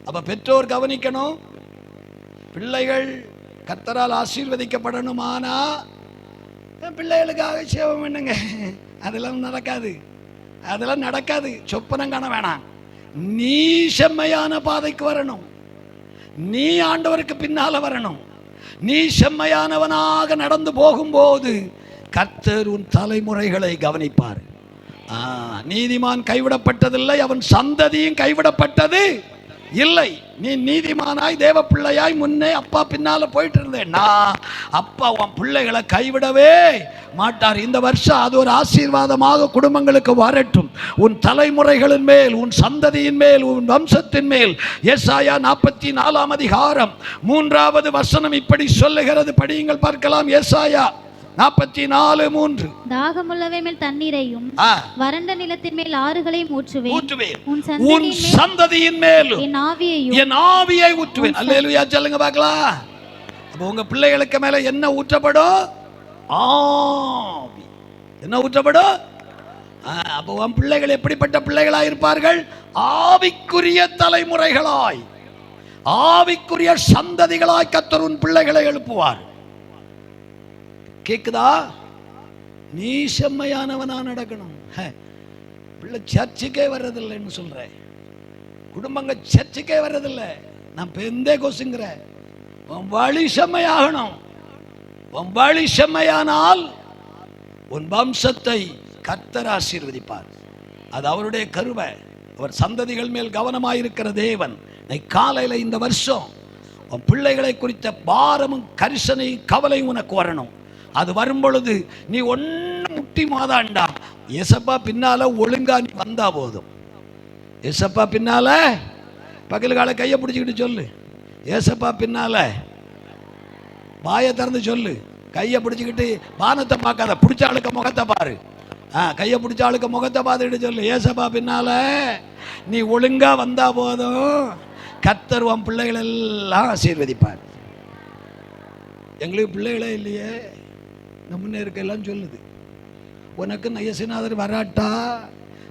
அப்ப பெற்றோர் கவனிக்கணும், பிள்ளைகள் கர்த்தரால் ஆசீர்வதிக்கப்படணுமானா பிள்ளைகளுக்காக சேவம் பண்ணுங்க. அதெல்லாம் நடக்காது, அதெல்லாம் நடக்காது. சொப்பனம் காண வேணாம். நீ செம்மையான பாதைக்கு வரணும், நீ ஆண்டவருக்கு பின்னால வரணும். நீ செம்மையானவனாக நடந்து போகும்போது கர்த்தர் உன் தலைமுறைகளை கவனிப்பார். நீதிமான் கைவிடப்பட்டதில்லை, அவன் சந்ததியும் கைவிடப்பட்டது இல்லை. நீ நீதிமானாய் தேவ பிள்ளையாய் முன்னே அப்பா பின்னால போயிட்டு இருந்தேன்னா அப்பா உன் பிள்ளைகளை கைவிடவே மாட்டார். இந்த வருஷம் அது ஒரு ஆசீர்வாதமாக குடும்பங்களுக்கு வரட்டும். உன் தலைமுறைகளின் மேல், உன் சந்ததியின் மேல், உன் வம்சத்தின் மேல். ஏசாயா 44 அதிகாரம் 3வது வசனம் இப்படி சொல்லுகிறது. படியுங்கள் பார்க்கலாம். ஏசாயா 44:3. தாகமுள்ளவை மேல் தண்ணீரையும் வறண்ட நிலத்தின் மேல் ஆறுகளையும் ஊற்றுவேன், உன் சந்ததியின் மேல் என் ஆவியை ஊற்றுவேன். அல்லேலூயா சொல்லுங்க பார்க்கலாம். அப்ப உங்க பிள்ளைகளுக்கு மேல என்ன ஊற்றப்படும்? ஆவி. என்ன ஊற்றப்படும்? அப்ப உன் பிள்ளைகள் எப்படிப்பட்ட பிள்ளைகளாய் இருப்பார்கள்? ஆவிக்குரிய தலைமுறைகளாய், ஆவிக்குரிய சந்ததிகளாய் கர்த்தர் உன் பிள்ளைகளை எழுப்புவார். கேக்குதா? நீ செம்மையானவனா நடக்கணும். பிள்ளை சர்ச்சுக்கே வர்றதில்லைன்னு சொல்ற, குடும்பங்கள் சர்ச்சுக்கே வர்றதில்லை. நான் பெந்தே கொசுங்கிற உன் வழி செம்மையாகணும். உன் வழி செம்மையானால் உன் வம்சத்தை கர்த்தர் ஆசீர்வதிப்பார். அது அவருடைய கருவை. அவர் சந்ததிகள் மேல் கவனமாயிருக்கிற தேவன். காலையில் இந்த வருஷம் உன் பிள்ளைகளை குறித்த பாரமும் கரிசனையும் கவலையும் உனக்கு வரணும். அது வரும் பொழுது நீ ஒன்னும் முட்டி மாதாண்டா, ஏசப்பா பின்னால ஒழுங்கா நீ வந்தா போதும். ஏசப்பா பின்னால பகல் கால கையை பிடிச்சிக்கிட்டு சொல்லு, ஏசப்பா பின்னால வாயை திறந்து சொல்லு. கையை பிடிச்சிக்கிட்டு வானத்தை பார்க்காத, பிடிச்ச ஆளுக்க முகத்தை பாரு. கையை பிடிச்ச ஆளுக்க முகத்தை பார்த்துக்கிட்டு சொல்லு, ஏசப்பா பின்னால நீ ஒழுங்கா வந்தா போதும், கர்த்தர் உன் பிள்ளைகள் எல்லாம் ஆசீர்வதிப்பார். எங்களுக்கு பிள்ளைகளே இல்லையே, நம்ம முன்னே இருக்க எல்லாம் சொல்லுது. உனக்கு நயசிநாதர் வராட்டா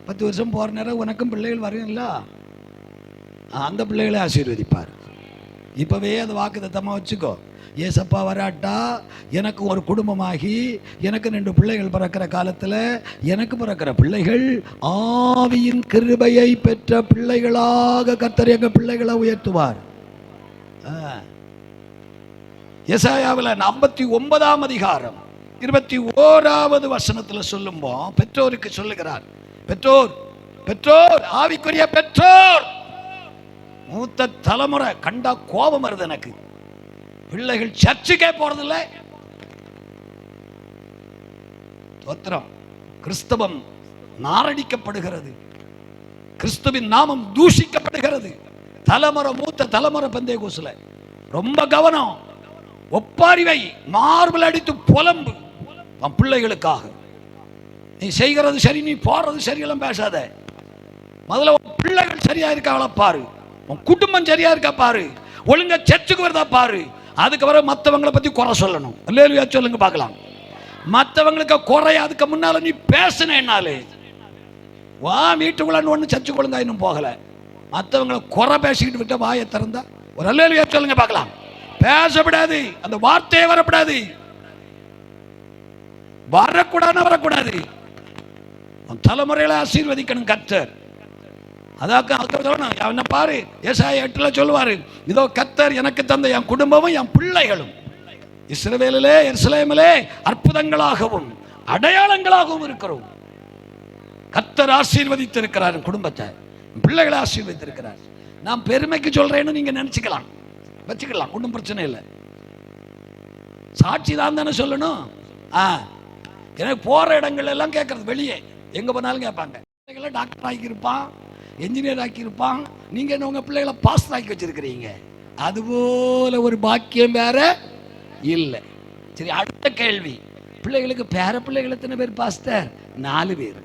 10 வருஷம் போற நேரம் உனக்கும் பிள்ளைகள் வரும்ல, அந்த பிள்ளைகளை ஆசீர்வதிப்பார். இப்பவே அது வாக்குத்தத்தமா வச்சுக்கோ. ஏசப்பா வராட்டா எனக்கு ஒரு குடும்பமாகி எனக்கு 2 பிள்ளைகள் பிறக்கிற காலத்தில் எனக்கு பிறக்கிற பிள்ளைகள் ஆவியின் கிருபையை பெற்ற பிள்ளைகளாக கர்த்தர் எங்க பிள்ளைகளை உயர்த்துவார். ஏசாயாவில் 59 அதிகாரம் 21வது வசனத்தில் சொல்லும்போ பெற்றோருக்கு சொல்லுகிறார். பெற்றோர் ஆவிக்குரிய பெற்றோர், மூத்த தலைமுறை கண்டா கோபம் வருது எனக்கு. பிள்ளைகள் சர்ச்சுக்கே போறதில்லை. தோத்திரம். கிறிஸ்தவம் நாரடிக்கப்படுகிறது, கிறிஸ்துவின் நாமம் தூஷிக்கப்படுகிறது. தலைமுறை, மூத்த தலைமுறை பெந்தேகோஸ்ல ரொம்ப கவனம். ஒப்பாரிவை மார்பிள் அடித்து புலம்பு உன் பிள்ளைகளுக்காக. நீ செய்கிறது சரி, நீ போறது சரியெல்லாம் பேசாத. முதல்ல உன் பிள்ளைகள் சரியா இருக்காங்களா பாரு, உன் குடும்பம் சரியா இருக்கா பாரு, ஒழுங்கா சர்ச்சுக்கு வருதா பாரு. அதுக்கப்புறம் மற்றவங்களை பத்தி குறை சொல்லணும். அல்லேலூயா சொல்லுங்க பார்க்கலாம். மற்றவங்களுக்கு குறை அதுக்கு முன்னால நீ பேசினாலே வா வீட்டுக்குள்ள ஒன்று சர்ச்சுக்கு ஒழுங்கா இன்னும் போகல. மற்றவங்களை குறை பேசிக்கிட்டு விட்ட வாயை திறந்தா ஒரு அல்லேலூயா சொல்லுங்க பார்க்கலாம். பேசப்படாது, அந்த வார்த்தையே வரப்படாது, வரக்கூடாது. தலைமுறைகளை ஆசீர்வதிக்கணும் கர்த்தர். அதான் பாரு, ஏசாயா 8 சொல்லுவாரு, இதோ கர்த்தர் எனக்கு தந்த என் குடும்பமும் என் பிள்ளைகளும் இஸ்ரவேலிலே எருசலேமிலே அற்புதங்களாகவும் அடையாளங்களாகவும் இருக்கிறோம். கர்த்தர் ஆசீர்வதித்திருக்கிறார், குடும்பத்தை பிள்ளைகளை ஆசீர்வதித்திருக்கிறார். நான் பெருமைக்கு சொல்றேன்னு நீங்க நினைச்சுக்கலாம், வச்சுக்கலாம், ஒன்றும் பிரச்சனை இல்லை. சாட்சி தான் தானே சொல்லணும். எனக்கு போற இடங்கள் எல்லாம் கேட்கறது, வெளியே எங்க போனாலும் கேட்பாங்க. பிள்ளைகளை டாக்டர் ஆக்கியிருப்பான், என்ஜினியர் ஆக்கியிருப்பான், நீங்க என்ன உங்க பிள்ளைகளை பாஸ்டர் ஆக்கி வச்சிருக்கிறீங்க. அதுபோல ஒரு பாக்கியம் வேற இல்லை. சரி, அடுத்த கேள்வி, பிள்ளைகளுக்கு பேர பிள்ளைகள் எத்தனை பேர் பாஸ்டர்? 4 பேர்.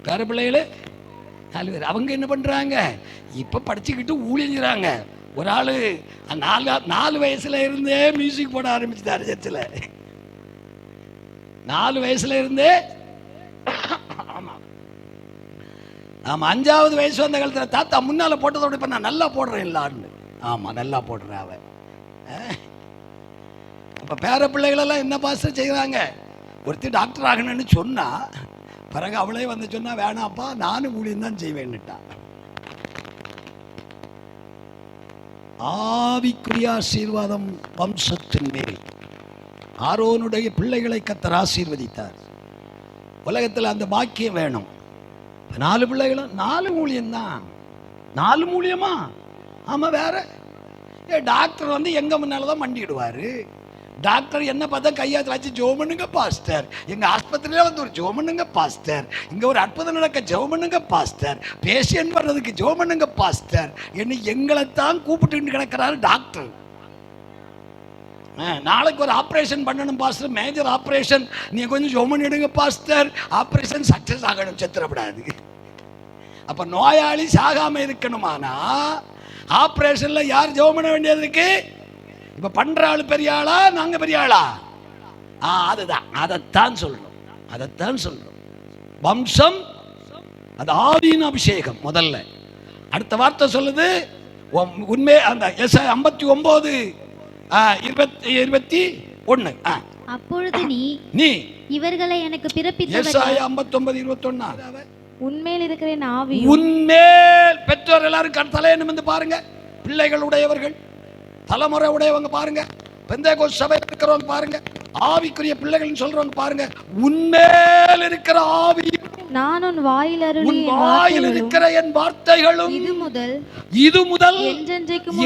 பேர பிள்ளைகள் 4 பேர். அவங்க என்ன பண்றாங்க? இப்ப படிச்சுக்கிட்டு ஊழியறாங்க. ஒரு ஆளு 4 வயசுல இருந்தே மியூசிக் போட ஆரம்பிச்சுட்டாரு சர்ச்சில். 4 வயசுல இருந்தே. ஆமா ஆமா, 5வது வயசு வந்த காலத்துல தாத்தா முன்னால போட்டதோட இப்ப நான் நல்லா போடுறேன் இல்லான்னு. ஆமா, நல்லா போடுறேன் அவன். அப்ப பேர பிள்ளைகள் எல்லாம் என்ன பாஸ்டர் செய்யறாங்க? ஒருத்தி டாக்டர் ஆகணும்னு சொன்னா பிறகு அவளே வந்து சொன்னா, வேணாப்பா நானும் ஊழியம் தான் செய்வேன்னுட்டா. ஆவிக்குரிய ஆசீர்வாதம் வம்சத்தின் மேல். ஆரோனுடைய பிள்ளைகளை கர்த்தர் ஆசீர்வதித்தார். உலகத்தில் அந்த பாக்கியம் வேணும். 4 பிள்ளைகளும் 4 ஊழியம் தான். 4 ஊழியமா? ஆமா, வேற டாக்டர் வந்து எங்க முன்னாலதான் மண்டிடுவாரு. டாக்டர் என்ன பார்த்தா கையாத்து வச்சு ஜோமனுங்க பாஸ்டர், எங்க ஆஸ்பத்திரியில வந்து ஒரு ஜோமனுங்க பாஸ்டர், இங்க ஒரு அற்புதம் நடக்க ஜோமனுங்க பாஸ்டர், பேஷண்ட் வர்றதுக்கு ஜோமனுங்க பாஸ்டர் என்ன எங்களைத்தான் கூப்பிட்டு கிடக்கிறாரு டாக்டர். நாளைக்கு ஒரு ஆப்ரேஷன் பண்ணணும் பாஸ்டர், மேஜர் ஆப்ரேஷன், நீ கொஞ்சம் ஜோமன் எடுங்க பாஸ்டர், ஆப்ரேஷன் சக்சஸ் ஆகணும், செத்துறப்படாது. அப்ப நோயாளி சாகாம இருக்கணுமானா ஆப்ரேஷன்ல யார் ஜெபம் பண்ண வேண்டியது இருக்கு? இப்ப பண்ற ஆளு பெரிய ஆளா, நாங்க பெரிய ஆளா? அதுதான், அதைத்தான் சொல்றோம். வம்சம் அது ஆவியின் அபிஷேகம் முதல்ல. அடுத்த வார்த்தை சொல்லுது, உண்மை அந்த 59:21. அப்பொழுது நீ இவர்களை எனக்கு பிறப்பித்தவர். 59:21. உன்மேல் இருக்கிற ஆவி. உன்மேல் பெற்றோர் எல்லாரும் தலையை நிமிர்ந்து பாருங்க. பிள்ளைகள் உடையவர்கள், தலைமுறை உடையவங்க பாருங்க, பெந்தேகோஸ்து சபையில் இருக்கிறவங்க பாருங்க, ஆவிக்குரிய பிள்ளைகள் சொல்றவங்க பாருங்க. உன்மேல் இருக்கிற ஆவி, நான் உன் வாயில் இருக்கிற என் வார்த்தைகளும் இது முதல்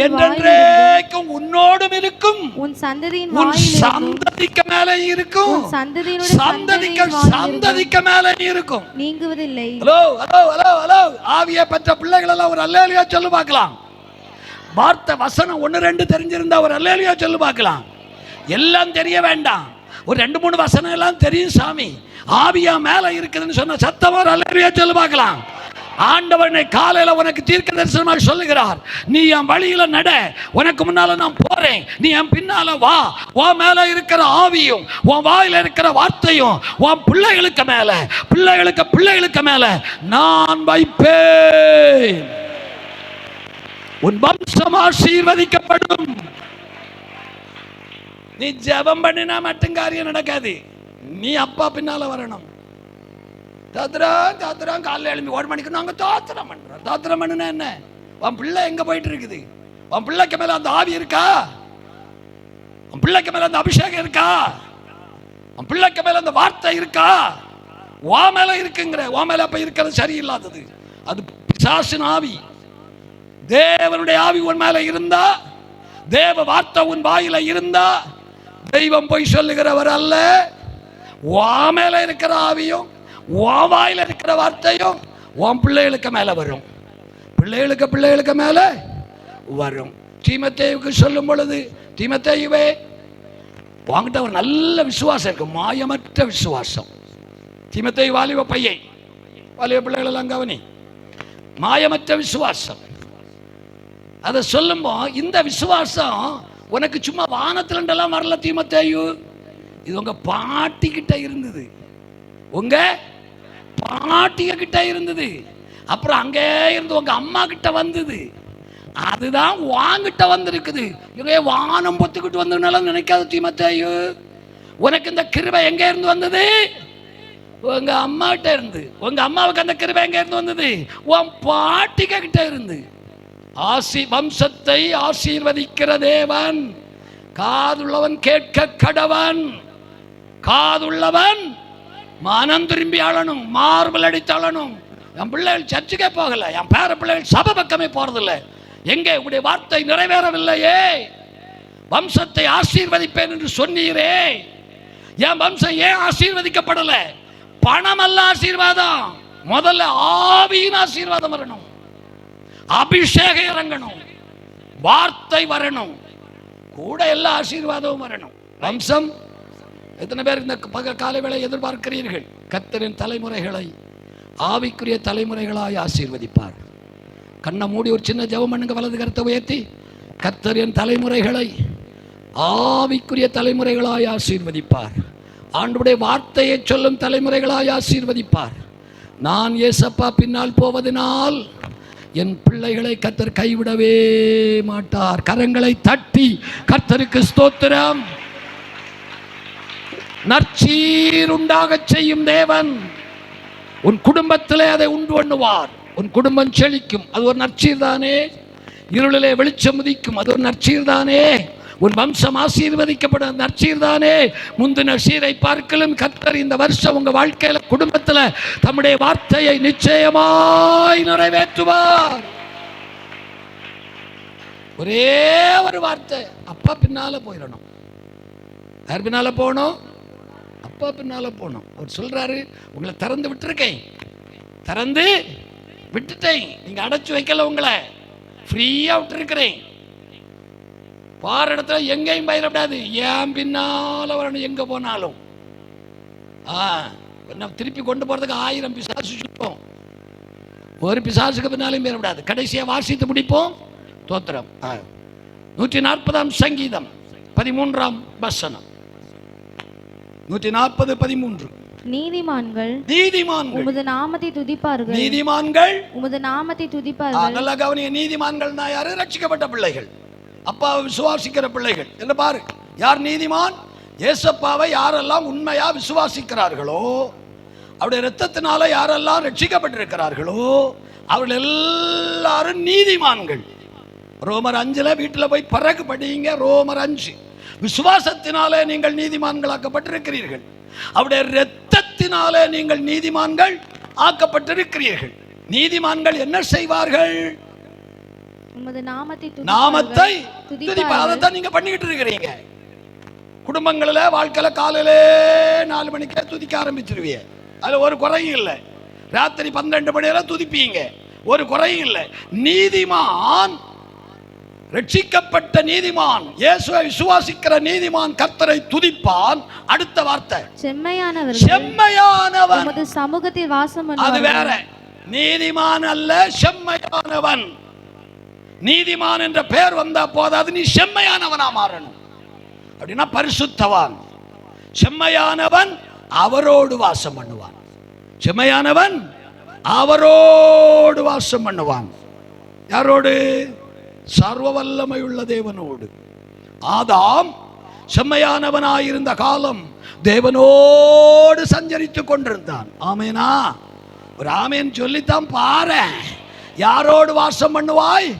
என்றென்றைக்கும் உன்னோடும் இருக்கும், உன் சந்ததிக்கு மேலே இருக்கும், சந்ததிக்கு மேலே இருக்கும், நீங்குவதில்லை. ஹலோ, ஆவியை பெற்ற பிள்ளைகள் எல்லாம் ஒரு அல்லேலூயா சொல்லு பார்க்கலாம். வார்த்தை வசனம் 1-2 தெரிஞ்சிருந்தா ஒரு அல்லேலூயா சொல்லு பார்க்கலாம். எல்லாம் தெரிய வேண்டாம், ஒரு 2-3 வசனம் எல்லாம் தெரியும் சாமி, ஆவியா மேல இருக்குதுன்னு சொன்ன சத்தமா ஒரு அல்லேலூயா சொல்லு பார்க்கலாம். ஆண்டவனை காலையில உனக்கு தீர்க்க தரிசனமாக சொல்லுகிறார், நீ என் வழியில நட, உனக்கு முன்னால நான் போறேன், நீ என் பின்னால வா. உன் மேல இருக்கிற ஆவியும் உன் வாயில இருக்கிற வார்த்தையும் உன் பிள்ளைகளுக்கு மேல நான் வைப்பேன். உன் வம்சம் ஆசீர்வதிக்கப்படும். நீ ஜெபம் பண்ணினா மட்டும் காரியம் நடக்காது, நீ அப்பா பின்னால வரணும். தாத்திரம் காலையில் எழுப்பி 1 மணிக்கு நாங்க தாத்திரம் பண்றோம். தாத்திரம் பண்ணுனா என்ன? உன் பிள்ளை எங்க போயிட்டு இருக்குது? உன் பிள்ளைக்கு மேல அந்த ஆவி இருக்கா? உன் பிள்ளைக்கு மேல அந்த அபிஷேகம் இருக்கா? உன் பிள்ளைக்கு மேல அந்த வார்த்தை இருக்கா? உன் மேல இருக்குங்கிற, உன் மேல அப்ப இருக்கிறது சரியில்லாதது, அது பிசாசின் ஆவி. தேவனுடைய ஆவி உன் மேல இருந்தா, தேவ வார்த்தை உன் வாயில இருந்தா, தெய்வம் போய் சொல்லுகிறவர் அல்ல. உன் மேல இருக்கிற ஆவியும் உன் வாயில இருக்கிற வார்த்தையும் உன் பிள்ளைகளுக்கு மேல வரும், பிள்ளைகளுக்கு மேல வரும். தீமோத்தேயுவுக்கு சொல்லும் பொழுது, தீமோத்தேயுவே உன்கிட்ட ஒரு நல்ல விசுவாசம் இருக்கு, மாயமற்ற விசுவாசம். தீமோத்தேயு வாலிப பையன், வாலிப பிள்ளைகள் எல்லாம் கவனி, மாயமற்ற விசுவாசம். அதை சொல்லும்போ இந்த விசுவாசம் உனக்கு சும்மா வானத்திலண்டெல்லாம் வரல தீமோத்தேயு, இது உங்க பாட்டி கிட்ட இருந்தது, உங்க பாட்டிய கிட்ட இருந்தது, அப்புறம் அங்கே இருந்து உங்க அம்மா கிட்ட வந்தது. அதுதான் வாங்கிட்ட வந்திருக்குது. இங்கே வானம் பொத்துக்கிட்டு வந்ததுனால நினைக்காத தீமத்தேயு, உனக்கு இந்த கிருபை எங்க இருந்து வந்தது? உங்க அம்மாகிட்ட இருந்து. உங்க அம்மாவுக்கு அந்த கிருபை எங்க இருந்து வந்தது? உன் பாட்டிக கிட்ட இருந்து. வம்சத்தை ஆசீர்வதிக்கிற தேவன். காதுள்ளவன் கேட்க கடவன். காதுள்ளவன் மனம் திரும்பி அழணும், மார்பல் அடித்து அழணும். என் பிள்ளைகள் சர்ச்சுக்கே போகல, என் பேர பிள்ளைகள் சபை பக்கமே போறதில்லை. எங்கே உடைய வார்த்தை நிறைவேறவில்லையே? வம்சத்தை ஆசீர்வதிப்பேன் என்று சொன்னீரே, என் வம்சம் ஏன் ஆசீர்வதிக்கப்படல? பணம் அல்ல ஆசீர்வாதம், முதல்ல ஆவியின் ஆசீர்வாதம் வரணும், அபிஷேகம் இறங்கணும், வார்த்தை வரணும், கூட எல்லா ஆசீர்வாதமும் வரணும். வம்சம் எத்தனை பேர் இந்த காலை வேளை எதிர்பார்க்கிறீர்கள்? கர்த்தரின் தலைமுறைகளை ஆவிக்குரிய தலைமுறைகளாய் ஆசீர்வதிப்பார். கண்ணை மூடி ஒரு சின்ன ஜெபம் பண்ணுங்க, வலது கரத்தை உயர்த்தி. கர்த்தரின் தலைமுறைகளை ஆவிக்குரிய தலைமுறைகளாய் ஆசீர்வதிப்பார். ஆண்டவருடைய வார்த்தையை சொல்லும் தலைமுறைகளாய் ஆசீர்வதிப்பார். நான் ஏசப்பா பின்னால் போவதனால் என் பிள்ளைகளை கர்த்தர் கைவிடவே மாட்டார். கரங்களை தட்டி கர்த்தருக்கு ஸ்தோத்திரம். நற்சீர் உண்டாக செய்யும் தேவன் உன் குடும்பத்திலே அதை உண்டு பண்ணுவார். உன் குடும்பம் செழிக்கும், அது ஒரு நற்சீர் தானே. இருளிலே வெளிச்சம் உதிக்கும், அது ஒரு நற்சீர் தானே. உன் வம்சம் ஆசீர்வதிக்கப்படும் நற்சீர் தானே. முந்தின சீரை பார்க்கலும் கர்த்தர் இந்த வருஷம் உங்க வாழ்க்கையில குடும்பத்தில் தம்முடைய வார்த்தையை நிச்சயமாய் நிறைவேற்றுவார். ஒரே ஒரு வார்த்தை, அப்பா பின்னால போயிடணும். யார் பின்னால போகணும்? அப்பா பின்னால போகணும். அவர் சொல்றாரு, உங்களை திறந்து விட்டுருக்கேன், திறந்து விட்டுட்டேன், நீங்க அடைச்சு வைக்கல, உங்களை ஃப்ரீயா விட்டுருக்கிறேன். பார இடத்துல எங்கேயும் பயிரப்படாது, ஏன் பின்னால வரணும். எங்க போனாலும் திருப்பி கொண்டு போறதுக்கு 1000 பிசாசு சுத்தம், ஒரு பிசாசுக்கு பின்னாலையும் பயிரப்படாது. கடைசியா வாசித்து முடிப்போம். தோத்திரம் 140 சங்கீதம் 13 வசனம். 140:13. நீதிமான்கள் உமது நாமத்தை துதிப்பார்கள். நீதிமான்கள் உமது நாமத்தை துதிப்பார்கள். நல்லா கவனிங்க, நீதிமான்கள்னா யாரு? ரட்சிக்கப்பட்ட பிள்ளைகள், அப்பாவை விசுவாசிக்கிற பிள்ளைகள் என்று பாரு. யார் நீதிமான்? ஏசப்பாவை யாரெல்லாம் உண்மையா விசுவாசிக்கிறார்களோ, அவருடைய இரத்தத்தினால யாரெல்லாம் ரட்சிக்கப்பட்டிருக்கிறார்களோ, அவர்கள் எல்லாரும் நீதிமான்கள். ரோமர் 5 வீட்டில் போய் பிறகு படிங்க. ரோமர் 5. விசுவாசத்தினாலே நீங்கள் நீதிமான்களாக்கப்பட்டிருக்கிறீர்கள், அவருடைய இரத்தத்தினாலே நீங்கள் நீதிமான்கள் ஆக்கப்பட்டிருக்கிறீர்கள். நீதிமான்கள் என்ன செய்வார்கள்? நாமத்தை துதிப்பார்கள். அதைத்தான் நீங்க பண்ணிக்கிட்டு இருக்கிறீங்க. குடும்பங்களில் வாழ்க்கையில காலையில 4 மணிக்கே துதிக்க ஆரம்பிச்சிருவீங்க, அதுல ஒரு குறையும் இல்லை. ராத்திரி 12 மணி நேரம் துதிப்பீங்க, ஒரு குறையும் இல்லை. நீதிமான், ரட்சிக்கப்பட்ட நீதிமான், இயேசுவை விசுவாசிக்கிற நீதிமான் கர்த்தரை துதிப்பான். அடுத்த வார்த்தை, செம்மையானவன் சமூகத்தில் வாசம் பண்ணுவார். அது வேற. நீதிமான் அல்ல, செம்மையானவன். நீதிமான் என்ற பெயர் வந்தா போதாது, நீ செம்மையானவனா மாறணும். அப்படின்னா பரிசுத்தவான். செம்மையானவன் அவரோடு வாசம் பண்ணுவான். செம்மையானவன் அவரோடு வாசம் பண்ணுவான். யாரோடு? சர்வ வல்லமை உள்ள தேவனோடு. ஆதாம் செம்மையானவனாயிருந்த காலம் தேவனோடு சஞ்சரித்துக் கொண்டிருந்தான். ஆமேனா? ஒரு ஆமேன் சொல்லித்தான் பாரு. யாரோடு வாசம் பண்ணுவாய்?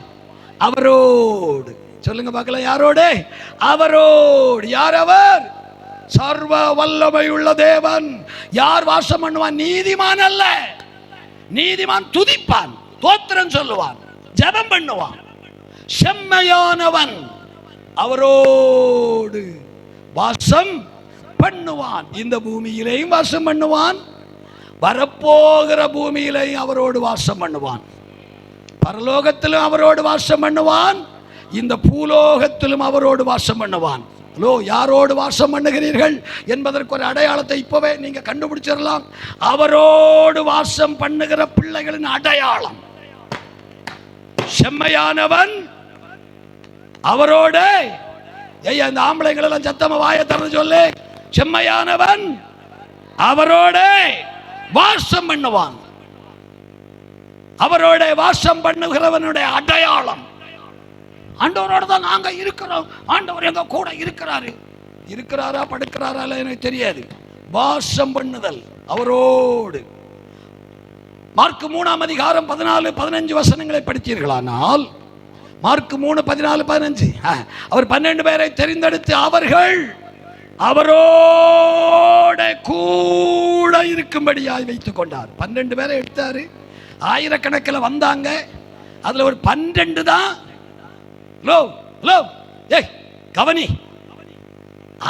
அவரோடு. சொல்லுங்க பார்க்கலாம், யாரோடு? அவரோடு. யார் அவர்? சர்வ வல்லமை உள்ள தேவன். யார் வாசம் பண்ணுவான்? நீதிமான் அல்ல. நீதிமான் துதிப்பான், தோத்திரம் சொல்லுவான், ஜெபம் பண்ணுவான். செம்மையானவன் அவரோடு வாசம் பண்ணுவான். இந்த பூமியிலேயும் வாசம் பண்ணுவான், வரப்போகிற பூமியிலேயும் அவரோடு வாசம் பண்ணுவான். பரலோகத்திலும் அவரோடு வாசம் பண்ணுவான், இந்த பூலோகத்திலும் அவரோடு வாசம் பண்ணுவான். யாரோடு வாசம் பண்ணுகிறீர்கள் என்பதற்கு ஒரு அடையாளத்தை இப்பவே நீங்க கண்டுபிடிச்சிடலாம். அவரோடு வாசம் பண்ணுகிற பிள்ளைகளின் அடையாளம் செம்மையானவன் அவரோடு. இந்த ஆம்பளைகள் எல்லாம் சத்தமா வாயை திறந்து சொல்லு, செம்மையானவன் அவரோடு வாசம் பண்ணுவான். அவரோட வாசம் பண்ணுகிறவனுடைய அடையாளம் ஆண்டவரோட தான் நாங்க இருக்கிறோம், ஆண்டவர் எங்க கூட இருக்கிறாரு. இருக்கிறாரா படுக்கிறாரா எனக்கு தெரியாது. வாசம் பண்ணுதல் அவரோடு. மார்க் 3 அதிகாரம் 14-15 வசனங்களை படித்தீர்களானால், மார்க் 3:14-15, அவர் 12 பேரை தெரிந்தெடுத்து அவர்கள் அவரோட கூட இருக்கும்படியாய் வைத்துக் கொண்டார். 12 பேரை எடுத்தாரு, ஆயிரக்கணக்கில் வந்தாங்க. அதுல ஒரு 12 தான் கவனி,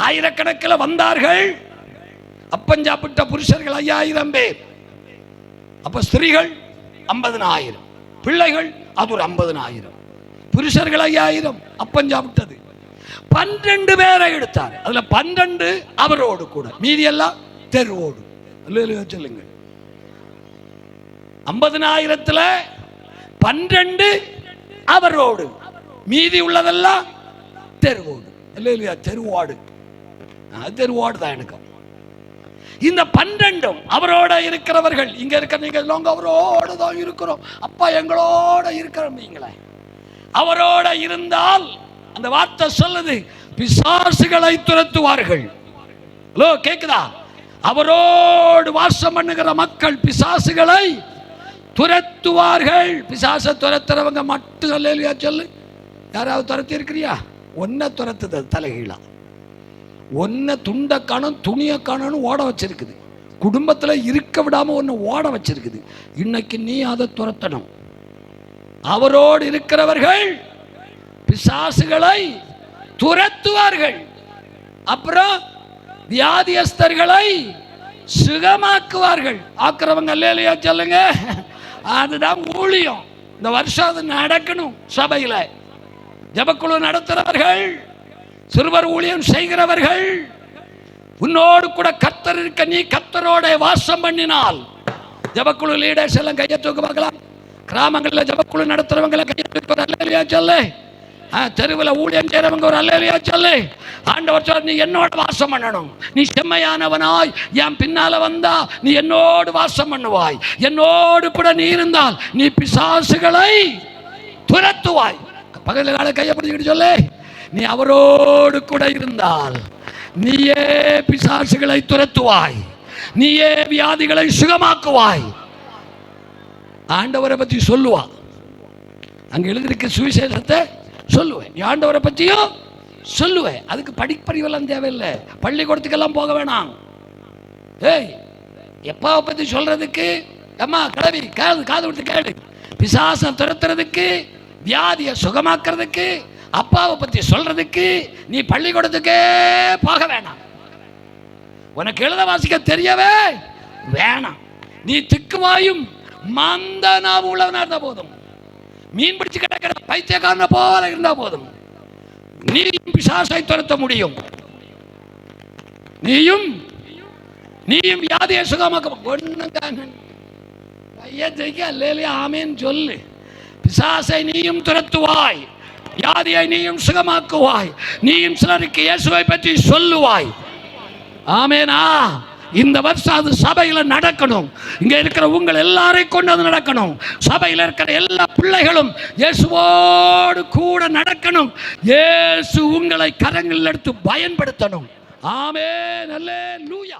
ஆயிரக்கணக்கில் வந்தார்கள். அப்பஞ்சாப்பிட்ட புருஷர்கள் 5000 பேர். அப்ப ஸ்திரீகள் 50,000, பிள்ளைகள் அது ஒரு 50,000, புருஷர்கள் 5000, அப்பஞ்சாப்பிட்டது 12 பேரை எடுத்தார். அதுல 12 அவரோடு கூட, மீதி எல்லாம் தெருவோடு. சொல்லுங்க, 50,000த்துல 12 அவரோடு, மீதி உள்ளதெல்லாம் தெருவோடு. தெருவாடு, தெருவாடு தான் எனக்கு. இந்த 12 அவரோட இருக்கிறவர்கள். இங்க இருக்க நீங்க அவரோட தான் இருக்கிறோம், அப்பா எங்களோட இருக்கிறீங்களே. அவரோட இருந்தால் அந்த வார்த்தை சொல்லுது, பிசாசுகளை துரத்துவார்கள். ஹலோ, கேக்குதா? அவரோடு வாசம் பண்ணுகிற மக்கள் பிசாசுகளை துரத்துவார்கள். பிசாசை துரத்துறவங்க மட்டும் அல்லேலூயா சொல்லு. யாராவது துரத்தி இருக்கிறியா? ஒன்ன துரத்துது தலைகீழா, ஒன்ன துண்டை காணும் துணியை காணும் ஓட வச்சிருக்குது. குடும்பத்துல இருக்க விடாம ஒன்னு ஓட வச்சிருக்குது. இன்னைக்கு நீ அதை துரத்தணும். அவரோடு இருக்கிறவர்கள் பிசாசுகளை துரத்துவார்கள். அப்புறம் வியாதியஸ்தர்களை சுகமாக்குவார்கள். ஆக்குறவங்க அல்லேலூயா சொல்லுங்க. அதுதான் ஊழியம். இந்த வருஷம் அது நடக்கணும். சபையில ஜெபக்குழு நடத்துறவர்கள், சிறுவர் ஊழியம் செய்கிறவர்கள், உன்னோடு கூட கர்த்தர் இருக்க நீ கர்த்தரோட வாசம் பண்ணினால், ஜெபக்குழு லீடர்ஸ் எல்லாம் கையை தூக்க பார்க்கலாம். கிராமங்களில் ஜெபக்குழு நடத்துறவங்களை கையை தூக்க ஒரு அல்லேலூயா சொல்லு. தெருவில் ஊழியம் செய்யறவங்க ஒரு அல்லேலூயா சொல்லு. ஆண்டவர் சொல்ற, நீ என்னோட வாசம் பண்ணணும். நீ செம்மையானவனாய் என் பின்னால வந்தா நீ என்னோடு வாசம் பண்ணுவாய். என்னோடு கூட நீ இருந்தால் நீ பிசாசுகளை துரத்துவாய். பகல கால கையை பிடிச்சிக்கிட்டு சொல்லு, நீ அவரோடு கூட இருந்தால் நீயே பிசாசுகளை துரத்துவாய், நீயே வியாதிகளை சுகமாக்குவாய். ஆண்டவரை பற்றி சொல்லுவா. அங்க எழுதிருக்க சுவிசேஷத்தை சொல்லுவேன், நீ ஆண்டவரை பற்றியும் சொல்லுவேன். அதுக்கு படிப்பறிவெல்லாம் தேவையில்லை, பள்ளிக்கூடத்துக்கெல்லாம் போக வேணாம். ஏய், எப்பாவை பற்றி சொல்றதுக்கு அம்மா கிளவி காது விட்டு கேடு. பிசாசம் துரத்துறதுக்கு, வியாதியை சுகமாக்குறதுக்கு, அப்பாவை பற்றி சொல்றதுக்கு நீ பள்ளிக்கூடத்துக்கே போக வேணாம். உனக்கு எழுத வாசிக்க தெரியவே வேணாம். நீ திக்குவாயும் மந்தனாவும் உள்ளவனா இருந்தா போதும். மீன் பிடிச்சு கிடக்கிற பைத்தியக்காரன போல இருந்தா போதும். நீயும் பிசாசை துரத்த முடியும். நீயும் வியாதியை சுகமாக்க ஒண்ணுங்க. ஆமேன்னு சொல்லு. பிசாசை நீயும் துரத்துவாய், வியாதியை நீயும் சுகமாக்குவாய், நீயும் சிலருக்கு இயேசுவை பற்றி சொல்லுவாய். ஆமேனா? இந்த வருஷம் அது சபையில நடக்கணும். இங்க இருக்கிற உங்கள் எல்லாரையும் கொண்டு அது நடக்கணும். சபையில இருக்கிற எல்லா பிள்ளைகளும் இயேசுவோடு கூட நடக்கணும். இயேசு உங்களை கரங்களில் எடுத்து பயன்படுத்தணும். ஆமென், அல்லேலூயா.